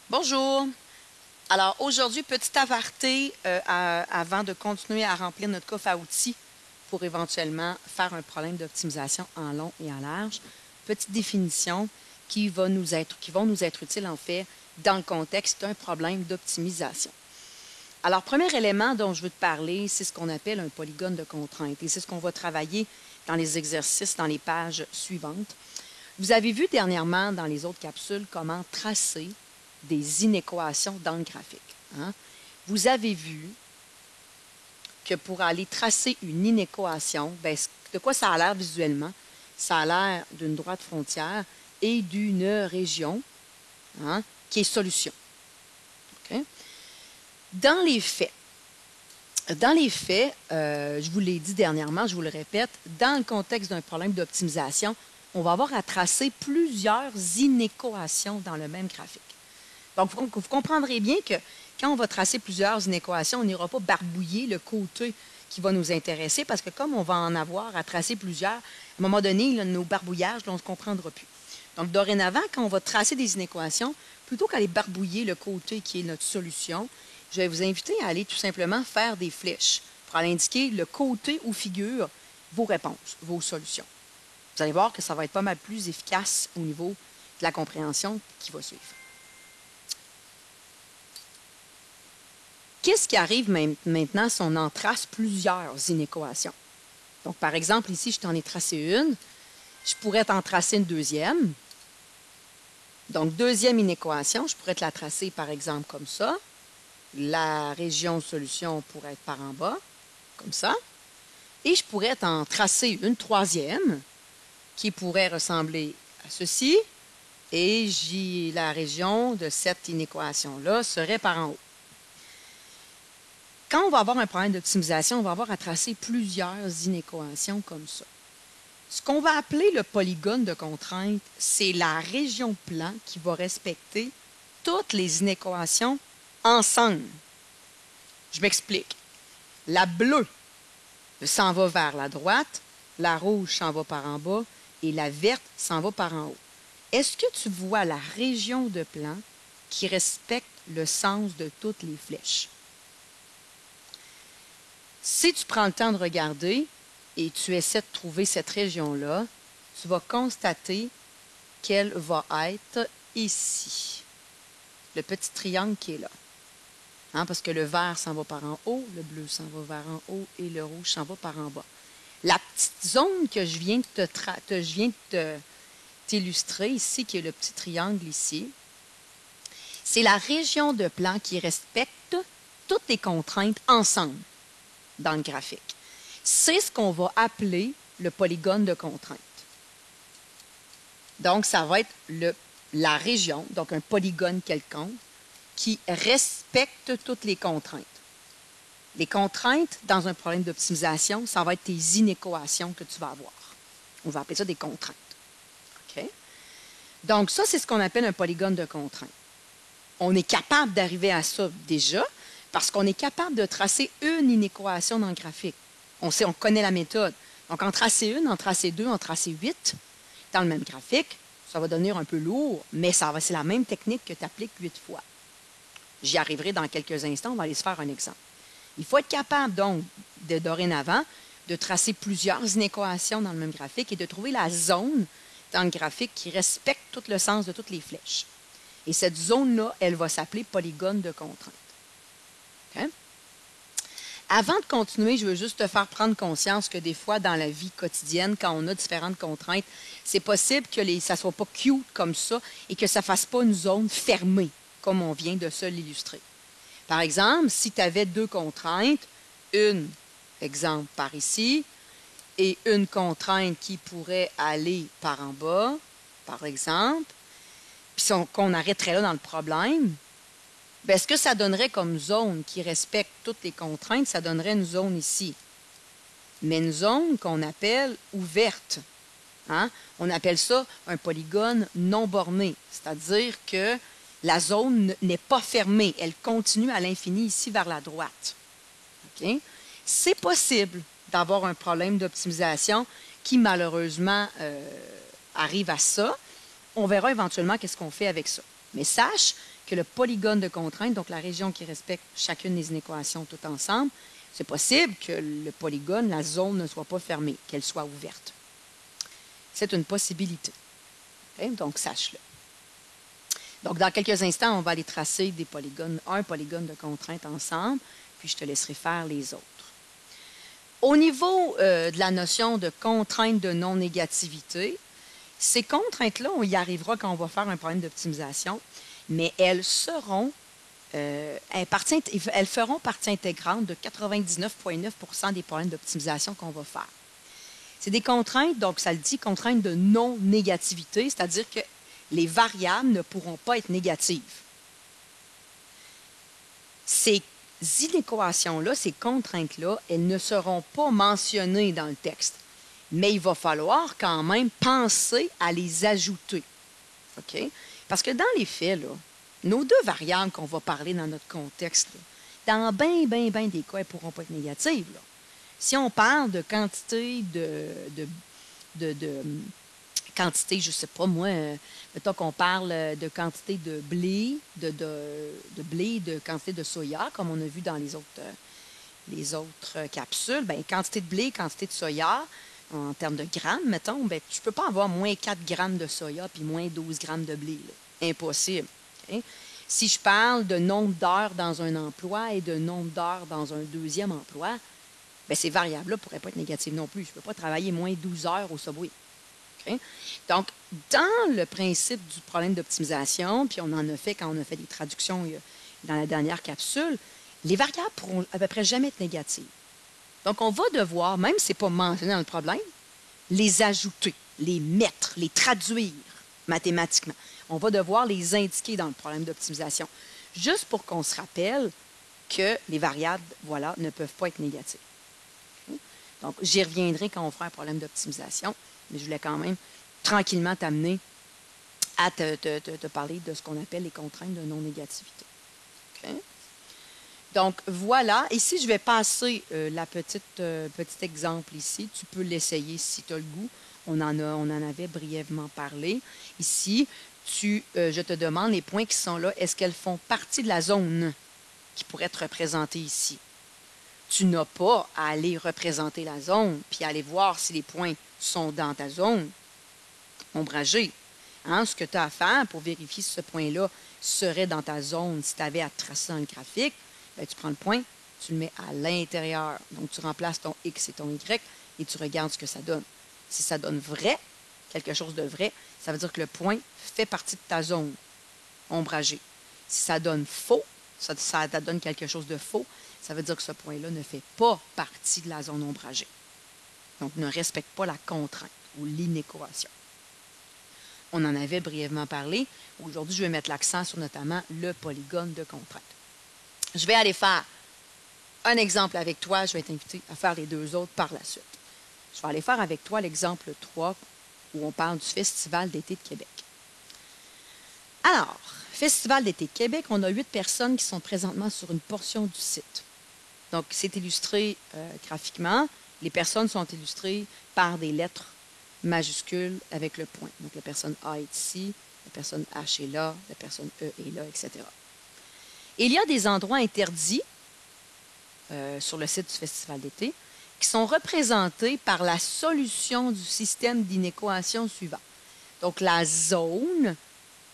Bonjour. Alors aujourd'hui, petit aparté avant de continuer à remplir notre coffre à outils pour éventuellement faire un problème d'optimisation en long et en large. Petite définition qui vont nous être utiles en fait dans le contexte d'un problème d'optimisation. Alors, premier élément dont je veux te parler, c'est ce qu'on appelle un polygone de contrainte et c'est ce qu'on va travailler dans les exercices dans les pages suivantes. Vous avez vu dernièrement dans les autres capsules comment tracer des inéquations dans le graphique. Hein? Vous avez vu que pour aller tracer une inéquation, bien, de quoi ça a l'air visuellement? Ça a l'air d'une droite frontière et d'une région qui est solution. Okay? Dans les faits, je vous l'ai dit dernièrement, je vous le répète, dans le contexte d'un problème d'optimisation, on va avoir à tracer plusieurs inéquations dans le même graphique. Donc, vous comprendrez bien que quand on va tracer plusieurs inéquations, on n'ira pas barbouiller le côté qui va nous intéresser parce que comme on va en avoir à tracer plusieurs, à un moment donné, là, nos barbouillages, on ne se comprendra plus. Donc, dorénavant, quand on va tracer des inéquations, plutôt qu'aller barbouiller le côté qui est notre solution, je vais vous inviter à aller tout simplement faire des flèches pour aller indiquer le côté où figurent vos réponses, vos solutions. Vous allez voir que ça va être pas mal plus efficace au niveau de la compréhension qui va suivre. Qu'est-ce qui arrive maintenant si on en trace plusieurs inéquations? Donc, par exemple, ici, je t'en ai tracé une. Je pourrais t'en tracer une deuxième. Donc, deuxième inéquation, je pourrais te la tracer, par exemple, comme ça. La région solution pourrait être par en bas, comme ça. Et je pourrais t'en tracer une troisième qui pourrait ressembler à ceci. Et la région de cette inéquation-là serait par en haut. Quand on va avoir un problème d'optimisation, on va avoir à tracer plusieurs inéquations comme ça. Ce qu'on va appeler le polygone de contrainte, c'est la région plan qui va respecter toutes les inéquations ensemble. Je m'explique. La bleue s'en va vers la droite, la rouge s'en va par en bas et la verte s'en va par en haut. Est-ce que tu vois la région de plan qui respecte le sens de toutes les flèches? Si tu prends le temps de regarder et tu essaies de trouver cette région-là, tu vas constater qu'elle va être ici. Le petit triangle qui est là. Parce que le vert s'en va par en haut, le bleu s'en va vers en haut et le rouge s'en va par en bas. La petite zone que je viens de t'illustrer ici, qui est le petit triangle ici, c'est la région de plan qui respecte toutes les contraintes ensemble dans le graphique. C'est ce qu'on va appeler le polygone de contrainte. Donc, ça va être la région, donc un polygone quelconque, qui respecte toutes les contraintes. Les contraintes, dans un problème d'optimisation, ça va être tes inéquations que tu vas avoir. On va appeler ça des contraintes. OK? Donc, ça, c'est ce qu'on appelle un polygone de contrainte. On est capable d'arriver à ça déjà parce qu'on est capable de tracer une inéquation dans le graphique. On connaît la méthode. Donc, en tracer une, en tracer deux, en tracer 8 dans le même graphique, ça va devenir un peu lourd, mais c'est la même technique que tu appliques 8 fois. J'y arriverai dans quelques instants. On va aller se faire un exemple. Il faut être capable, donc, dorénavant, de tracer plusieurs inéquations dans le même graphique et de trouver la zone dans le graphique qui respecte tout le sens de toutes les flèches. Et cette zone-là, elle va s'appeler polygone de contrainte. Okay? Avant de continuer, je veux juste te faire prendre conscience que des fois, dans la vie quotidienne, quand on a différentes contraintes, c'est possible que ça ne soit pas cute comme ça et que ça ne fasse pas une zone fermée, comme on vient de se l'illustrer. Par exemple, si tu avais deux contraintes, une, exemple, par ici, et une contrainte qui pourrait aller par en bas, par exemple, puis qu'on arrêterait là dans le problème, bien, ce que ça donnerait comme zone qui respecte toutes les contraintes, ça donnerait une zone ici. Mais une zone qu'on appelle ouverte. On appelle ça un polygone non borné, c'est-à-dire que la zone n'est pas fermée, elle continue à l'infini ici vers la droite. Okay? C'est possible d'avoir un problème d'optimisation qui malheureusement arrive à ça. On verra éventuellement qu'est-ce qu'on fait avec ça. Mais sache que le polygone de contrainte, donc la région qui respecte chacune des inéquations tout ensemble, c'est possible que le polygone, la zone ne soit pas fermée, qu'elle soit ouverte. C'est une possibilité. Okay? Donc, sache-le. Donc, dans quelques instants, on va aller tracer des polygones, un polygone de contrainte ensemble, puis je te laisserai faire les autres. Au niveau de la notion de contrainte de non-négativité, ces contraintes-là, on y arrivera quand on va faire un problème d'optimisation, mais elles feront partie intégrante de 99,9% des problèmes d'optimisation qu'on va faire. C'est des contraintes, donc ça le dit, contraintes de non-négativité, c'est-à-dire que les variables ne pourront pas être négatives. Ces inéquations-là, ces contraintes-là, elles ne seront pas mentionnées dans le texte, mais il va falloir quand même penser à les ajouter. OK? Parce que dans les faits, là, nos deux variables qu'on va parler dans notre contexte, là, dans bien des cas, elles ne pourront pas être négatives. Là. Si on parle de quantité quantité, je ne sais pas moi, mettons qu'on parle de quantité de blé, de quantité de soya, comme on a vu dans les autres capsules, bien, quantité de blé, quantité de soya, en termes de grammes, mettons, bien, tu ne peux pas avoir moins 4 grammes de soya puis moins 12 grammes de blé. Là. Impossible. Okay? Si je parle de nombre d'heures dans un emploi et de nombre d'heures dans un deuxième emploi, bien, ces variables-là ne pourraient pas être négatives non plus. Je ne peux pas travailler moins 12 heures au Subway. Okay? Donc, dans le principe du problème d'optimisation, puis on en a fait quand on a fait des traductions dans la dernière capsule, les variables pourront à peu près jamais être négatives. Donc, on va devoir, même si ce n'est pas mentionné dans le problème, les ajouter, les mettre, les traduire mathématiquement. On va devoir les indiquer dans le problème d'optimisation, juste pour qu'on se rappelle que les variables, voilà, ne peuvent pas être négatives. Okay? Donc, j'y reviendrai quand on fera un problème d'optimisation, mais je voulais quand même tranquillement t'amener à te parler de ce qu'on appelle les contraintes de non-négativité. Okay? Donc, voilà. Ici, je vais passer la petit exemple ici. Tu peux l'essayer si tu as le goût. On en avait brièvement parlé. Ici, je te demande les points qui sont là. Est-ce qu'elles font partie de la zone qui pourrait être représentée ici? Tu n'as pas à aller représenter la zone puis aller voir si les points sont dans ta zone ombragée. Hein? Ce que tu as à faire pour vérifier si ce point-là serait dans ta zone, si tu avais à tracer dans le graphique, bien, tu prends le point, tu le mets à l'intérieur. Donc, tu remplaces ton X et ton Y et tu regardes ce que ça donne. Si ça donne vrai, quelque chose de vrai, ça veut dire que le point fait partie de ta zone ombragée. Si ça donne faux, ça donne quelque chose de faux, ça veut dire que ce point-là ne fait pas partie de la zone ombragée. Donc, ne respecte pas la contrainte ou l'inéquation. On en avait brièvement parlé. Aujourd'hui, je vais mettre l'accent sur notamment le polygone de contrainte. Je vais aller faire un exemple avec toi. Je vais t'inviter à faire les deux autres par la suite. Je vais aller faire avec toi l'exemple 3 où on parle du Festival d'été de Québec. Alors, Festival d'été de Québec, on a 8 personnes qui sont présentement sur une portion du site. Donc, c'est illustré graphiquement. Les personnes sont illustrées par des lettres majuscules avec le point. Donc, la personne A est ici, la personne H est là, la personne E est là, etc. Et il y a des endroits interdits sur le site du Festival d'été qui sont représentés par la solution du système d'inéquation suivant. Donc, la zone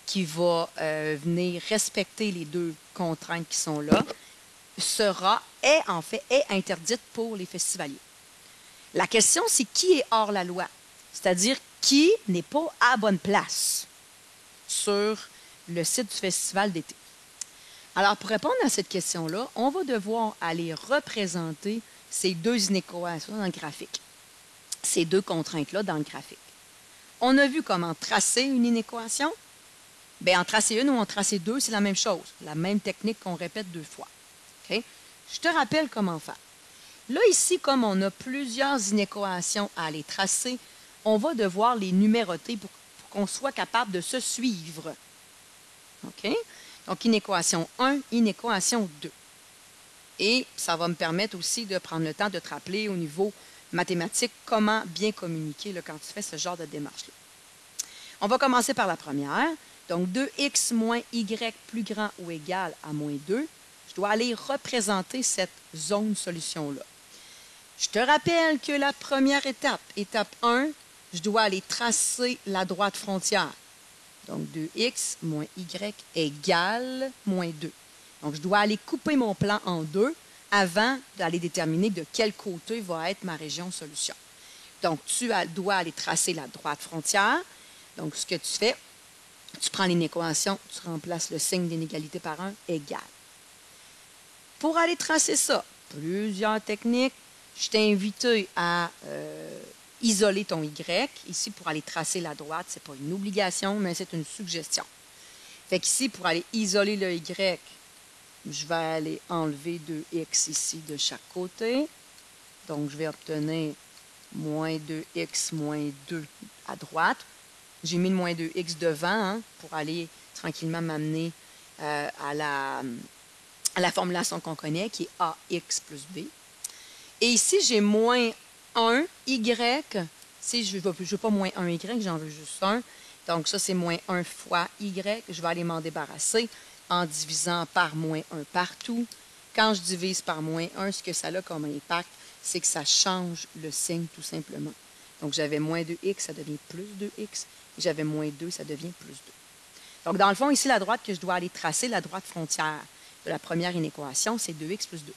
qui va venir respecter les deux contraintes qui sont là est interdite pour les festivaliers. La question, c'est qui est hors la loi? C'est-à-dire qui n'est pas à bonne place sur le site du Festival d'été. Alors, pour répondre à cette question-là, on va devoir aller représenter ces deux inéquations dans le graphique, ces deux contraintes-là dans le graphique. On a vu comment tracer une inéquation. Bien, en tracer une ou en tracer deux, c'est la même chose, la même technique qu'on répète 2 fois. Okay? Je te rappelle comment faire. Là, ici, comme on a plusieurs inéquations à aller tracer, on va devoir les numéroter pour qu'on soit capable de se suivre. OK? Donc, inéquation 1, inéquation 2. Et ça va me permettre aussi de prendre le temps de te rappeler au niveau mathématique comment bien communiquer là, quand tu fais ce genre de démarche-là. On va commencer par la première. Donc, 2x moins y plus grand ou égal à moins 2, je dois aller représenter cette zone solution-là. Je te rappelle que la première étape, étape 1, je dois aller tracer la droite frontière. Donc, 2x moins y égale moins 2. Donc, je dois aller couper mon plan en deux avant d'aller déterminer de quel côté va être ma région solution. Donc, tu dois aller tracer la droite frontière. Donc, ce que tu fais, tu prends l'inéquation, tu remplaces le signe d'inégalité par 1 égal. Pour aller tracer ça, plusieurs techniques. Je t'ai invité à isoler ton Y. Ici, pour aller tracer la droite, ce n'est pas une obligation, mais c'est une suggestion. Fait qu'ici, pour aller isoler le Y, je vais aller enlever 2x ici de chaque côté. Donc, je vais obtenir moins 2x moins 2 à droite. J'ai mis le moins 2x devant pour aller tranquillement m'amener à la formulation qu'on connaît, qui est ax plus b. Et ici, j'ai moins 1 y. Si je ne veux pas moins 1 y, j'en veux juste 1. Donc, ça, c'est moins 1 fois y. Je vais aller m'en débarrasser en divisant par moins 1 partout. Quand je divise par moins 1, ce que ça a comme impact, c'est que ça change le signe tout simplement. Donc, j'avais moins 2x, ça devient plus 2x. Et j'avais moins 2, ça devient plus 2. Donc, dans le fond, ici, la droite que je dois aller tracer, la droite frontière de la première inéquation, c'est 2x plus 2.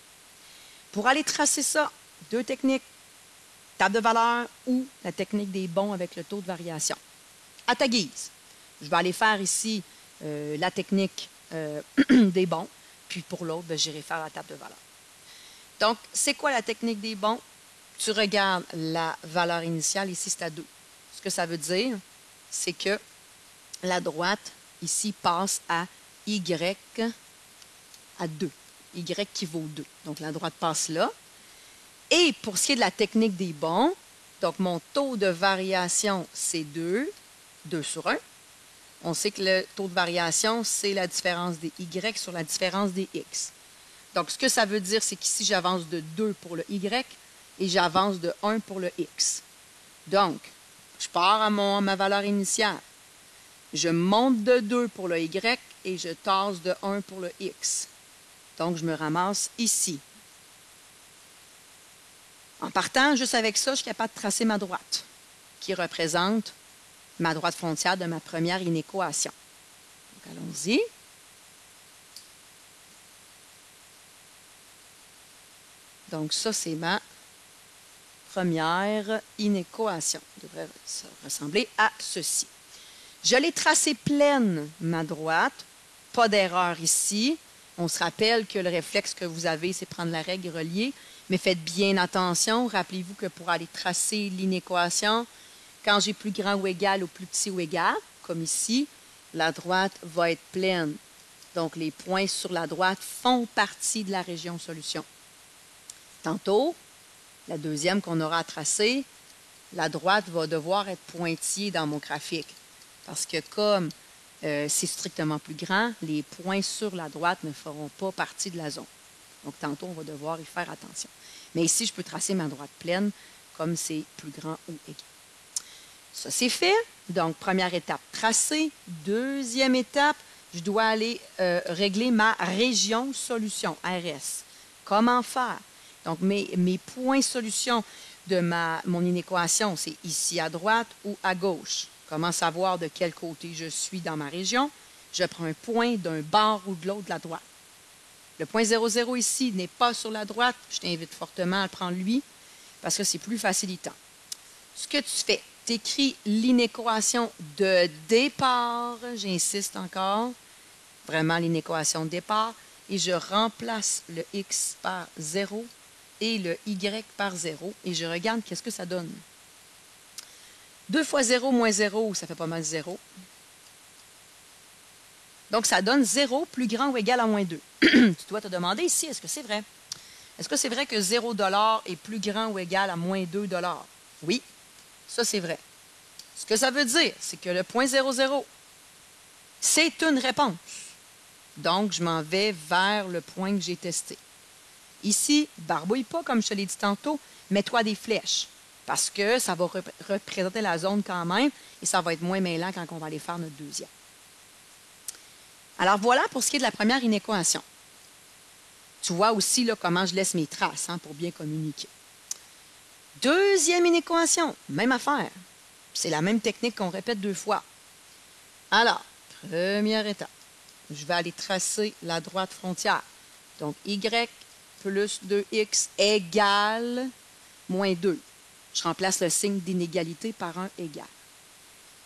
Pour aller tracer ça, deux techniques, table de valeur ou la technique des bons avec le taux de variation. À ta guise, je vais aller faire ici la technique des bons, puis pour l'autre, j'irai faire la table de valeur. Donc, c'est quoi la technique des bons? Tu regardes la valeur initiale, ici c'est à 2. Ce que ça veut dire, c'est que la droite, ici, passe à y à 2. Y qui vaut 2. Donc, la droite passe là. Et pour ce qui est de la technique des bons, donc mon taux de variation, c'est 2, 2 sur 1. On sait que le taux de variation, c'est la différence des y sur la différence des x. Donc, ce que ça veut dire, c'est qu'ici, j'avance de 2 pour le y et j'avance de 1 pour le x. Donc, je pars à ma valeur initiale. Je monte de 2 pour le y et je tasse de 1 pour le x. Donc, je me ramasse ici. En partant, juste avec ça, je suis capable de tracer ma droite, qui représente ma droite frontière de ma première inéquation. Donc, allons-y. Donc, ça, c'est ma première inéquation. Ça devrait ressembler à ceci. Je l'ai tracée pleine, ma droite. Pas d'erreur ici. On se rappelle que le réflexe que vous avez, c'est prendre la règle et relier. Mais faites bien attention. Rappelez-vous que pour aller tracer l'inéquation, quand j'ai plus grand ou égal ou plus petit ou égal, comme ici, la droite va être pleine. Donc, les points sur la droite font partie de la région solution. Tantôt, la deuxième qu'on aura à tracer, la droite va devoir être pointillée dans mon graphique. Parce que comme c'est strictement plus grand, les points sur la droite ne feront pas partie de la zone. Donc, tantôt, on va devoir y faire attention. Mais ici, je peux tracer ma droite pleine comme c'est plus grand ou égal. Ça, c'est fait. Donc, première étape tracée. Deuxième étape, je dois aller régler ma région solution, RS. Comment faire? Donc, mes points solution de mon inéquation, c'est ici à droite ou à gauche. Comment savoir de quel côté je suis dans ma région? Je prends un point d'un bord ou de l'autre de la droite. Le point 0,0 ici n'est pas sur la droite. Je t'invite fortement à prendre lui parce que c'est plus facilitant. Ce que tu fais, tu écris l'inéquation de départ. J'insiste encore. Vraiment l'inéquation de départ. Et je remplace le x par 0 et le y par 0. Et je regarde qu'est-ce que ça donne. 2 fois 0 moins 0, ça fait pas mal 0. Donc, ça donne 0 plus grand ou égal à moins 2. Tu dois te demander ici, est-ce que c'est vrai? Est-ce que c'est vrai que 0 $ est plus grand ou égal à moins 2 $? Oui, ça c'est vrai. Ce que ça veut dire, c'est que le point 0,0, c'est une réponse. Donc, je m'en vais vers le point que j'ai testé. Ici, barbouille pas, comme je te l'ai dit tantôt, mets-toi des flèches. Parce que ça va représenter la zone quand même et ça va être moins mêlant quand on va aller faire notre deuxième. Alors voilà pour ce qui est de la première inéquation. Tu vois aussi là, comment je laisse mes traces hein, pour bien communiquer. Deuxième inéquation, même affaire. C'est la même technique qu'on répète 2 fois. Alors, première étape, je vais aller tracer la droite frontière. Donc, y plus 2x égale moins 2. Je remplace le signe d'inégalité par un égal.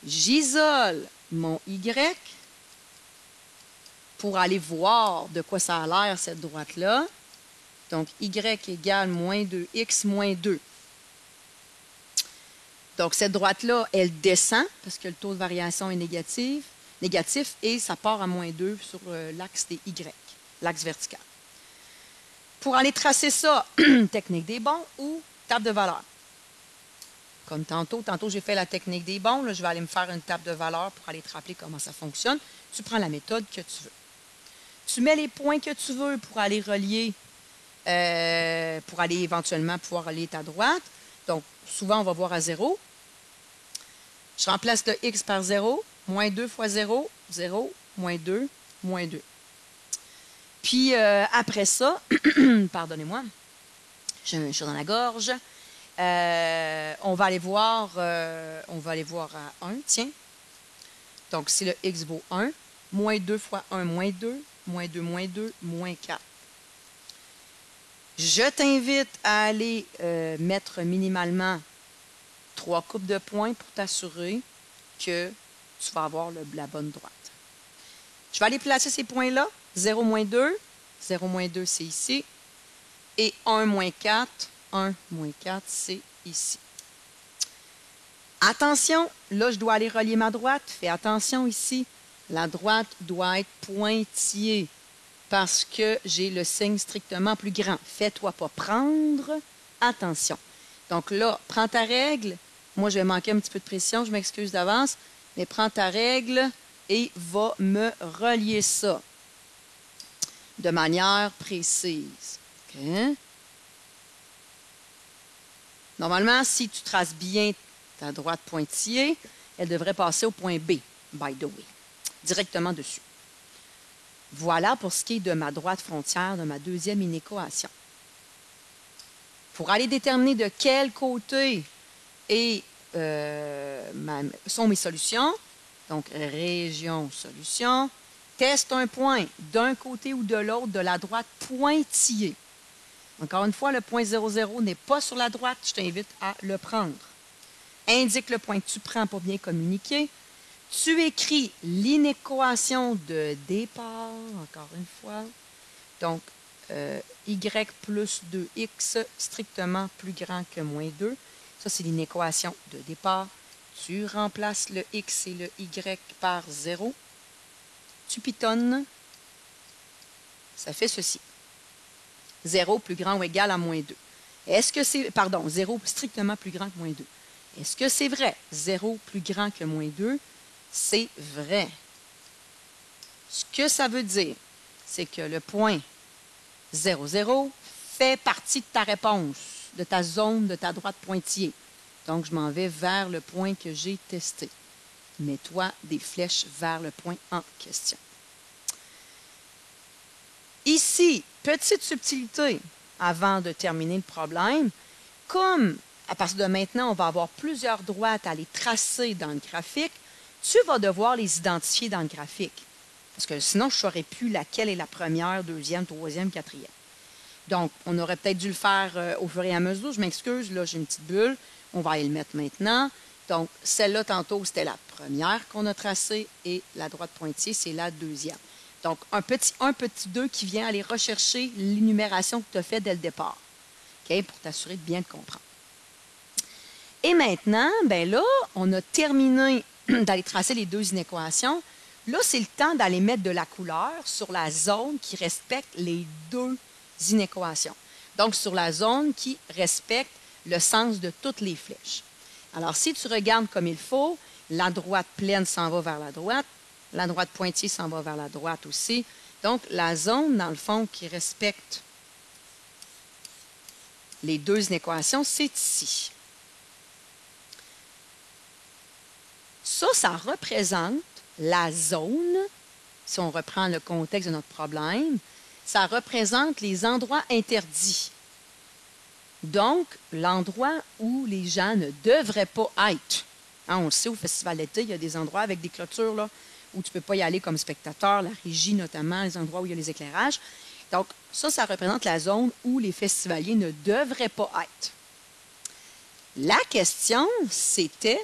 J'isole mon y pour aller voir de quoi ça a l'air, cette droite-là. Donc, y égale moins 2x moins 2. Donc, cette droite-là, elle descend parce que le taux de variation est négatif et ça part à moins 2 sur l'axe des y, l'axe vertical. Pour aller tracer ça, technique des bons ou table de valeur. Comme tantôt j'ai fait la technique des bons, là, je vais aller me faire une table de valeur pour aller te rappeler comment ça fonctionne. Tu prends la méthode que tu veux. Tu mets les points que tu veux pour aller relier, pour aller éventuellement pouvoir relier ta droite. Donc, souvent, on va voir à 0. Je remplace le x par 0, moins 2 fois 0, 0, moins 2, moins 2. Puis, après ça, pardonnez-moi, je suis dans la gorge. On va aller voir à 1, tiens. Donc, si le x vaut 1, moins 2 fois 1, moins 2, moins 2, moins 2, moins 4. Je t'invite à aller mettre minimalement 3 coupes de points pour t'assurer que tu vas avoir la bonne droite. Je vais aller placer ces points-là. 0, moins 2. 0, moins 2, c'est ici. Et 1, moins 4. 1, moins 4, c'est ici. Attention, là, je dois aller relier ma droite. Fais attention ici. La droite doit être pointillée parce que j'ai le signe strictement plus grand. Fais-toi pas prendre. Attention. Donc là, prends ta règle. Moi, je vais manquer un petit peu de pression. Je m'excuse d'avance. Mais prends ta règle et va me relier ça de manière précise. OK? Normalement, si tu traces bien ta droite pointillée, elle devrait passer au point B, by the way, directement dessus. Voilà pour ce qui est de ma droite frontière de ma deuxième inéquation. Pour aller déterminer de quel côté sont mes solutions, donc région solution, teste un point d'un côté ou de l'autre de la droite pointillée. Encore une fois, le point 0, 0 n'est pas sur la droite, je t'invite à le prendre. Indique le point que tu prends pour bien communiquer. Tu écris l'inéquation de départ, encore une fois. Donc, y plus 2x strictement plus grand que moins 2. Ça, c'est l'inéquation de départ. Tu remplaces le x et le y par 0. Tu pitonnes. Ça fait ceci. 0 plus grand ou égal à moins 2. Est-ce que c'est... Pardon, 0 strictement plus grand que moins 2. Est-ce que c'est vrai? 0 plus grand que moins 2, c'est vrai. Ce que ça veut dire, c'est que le point 0, 0 fait partie de ta réponse, de ta zone, de ta droite pointillée. Donc, je m'en vais vers le point que j'ai testé. Mets-toi des flèches vers le point en question. Ici, petite subtilité avant de terminer le problème. Comme à partir de maintenant, on va avoir plusieurs droites à les tracer dans le graphique, tu vas devoir les identifier dans le graphique. Parce que sinon, je ne saurais plus laquelle est la première, deuxième, troisième, quatrième. Donc, on aurait peut-être dû le faire au fur et à mesure. Je m'excuse, là, j'ai une petite bulle. On va aller le mettre maintenant. Donc, celle-là, tantôt, c'était la première qu'on a tracée et la droite pointillée, c'est la deuxième. Donc, un petit 2 qui vient aller rechercher l'énumération que tu as faite dès le départ. OK? Pour t'assurer de bien te comprendre. Et maintenant, ben là, on a terminé d'aller tracer les deux inéquations. Là, c'est le temps d'aller mettre de la couleur sur la zone qui respecte les deux inéquations. Donc, sur la zone qui respecte le sens de toutes les flèches. Alors, si tu regardes comme il faut, la droite pleine s'en va vers la droite, la droite pointillée s'en va vers la droite aussi. Donc, la zone, dans le fond, qui respecte les deux inéquations, c'est ici. Ça représente la zone si on reprend le contexte de notre problème, ça représente les endroits interdits. Donc, l'endroit où les gens ne devraient pas être. Hein, on le sait, au festival d'été, il y a des endroits avec des clôtures là, où tu ne peux pas y aller comme spectateur, la régie notamment, les endroits où il y a les éclairages. Donc, ça représente la zone où les festivaliers ne devraient pas être. La question, c'était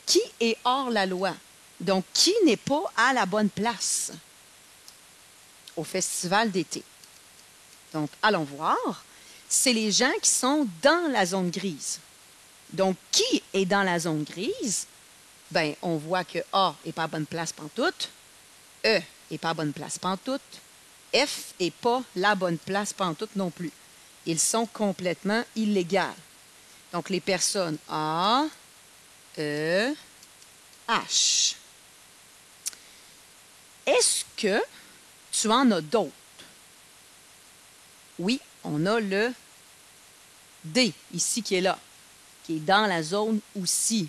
qui est hors la loi? Donc, qui n'est pas à la bonne place au festival d'été? Donc, allons voir. C'est les gens qui sont dans la zone grise. Donc, qui est dans la zone grise? Bien, on voit que A n'est pas à bonne place pantoute, E n'est pas à bonne place pantoute, F n'est pas la bonne place pantoute non plus. Ils sont complètement illégaux. Donc, les personnes A, E, H. Est-ce que tu en as d'autres? Oui, on a le D, ici, qui est là, qui est dans la zone aussi.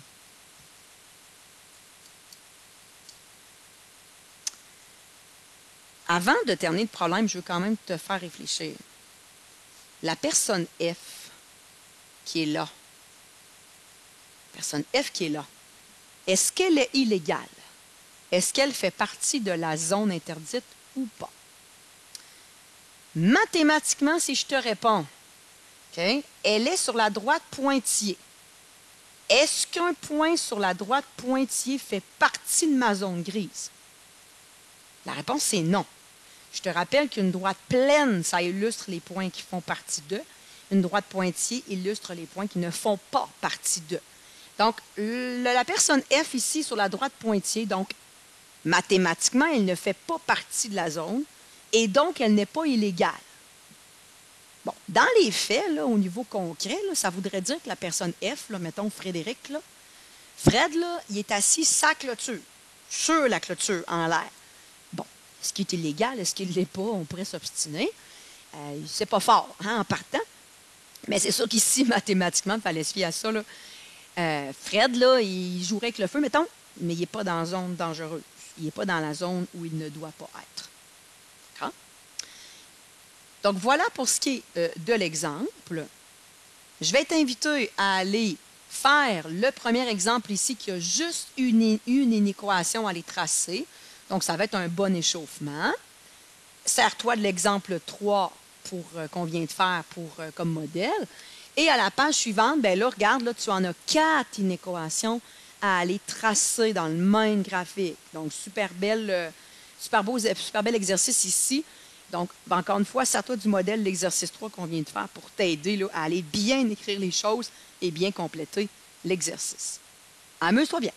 Avant de terminer le problème, je veux quand même te faire réfléchir. La personne F qui est là, personne F qui est là, est-ce qu'elle est illégale? Est-ce qu'elle fait partie de la zone interdite ou pas? Mathématiquement, si je te réponds, okay, elle est sur la droite pointillée. Est-ce qu'un point sur la droite pointillée fait partie de ma zone grise? La réponse, c'est non. Je te rappelle qu'une droite pleine, ça illustre les points qui font partie d'eux. Une droite pointillée illustre les points qui ne font pas partie d'eux. Donc, la personne F ici sur la droite pointillée, donc mathématiquement, elle ne fait pas partie de la zone et donc elle n'est pas illégale. Bon, dans les faits, là, au niveau concret, là, ça voudrait dire que la personne F, là, mettons Frédéric, là, Fred, là, il est assis sa clôture, sur la clôture en l'air. Bon, est-ce qu'il est illégal? Est-ce qu'il ne l'est pas? On pourrait s'obstiner. C'est pas fort hein, en partant. Mais c'est sûr qu'ici, mathématiquement, il fallait se fier à ça. Là. Fred, là, il jouerait avec le feu, mettons, mais il n'est pas dans la zone dangereuse. Il n'est pas dans la zone où il ne doit pas être. D'accord? Donc, voilà pour ce qui est de l'exemple. Je vais t'inviter à aller faire le premier exemple ici qui a juste une équation à aller tracer. Donc, ça va être un bon échauffement. Sers-toi de l'exemple 3 qu'on vient de faire comme modèle. Et à la page suivante, bien là, regarde, là, tu en as 4 inéquations à aller tracer dans le même graphique. Donc, super bel exercice ici. Donc, encore une fois, sers-toi du modèle, l'exercice 3 qu'on vient de faire pour t'aider là, à aller bien écrire les choses et bien compléter l'exercice. Amuse-toi bien.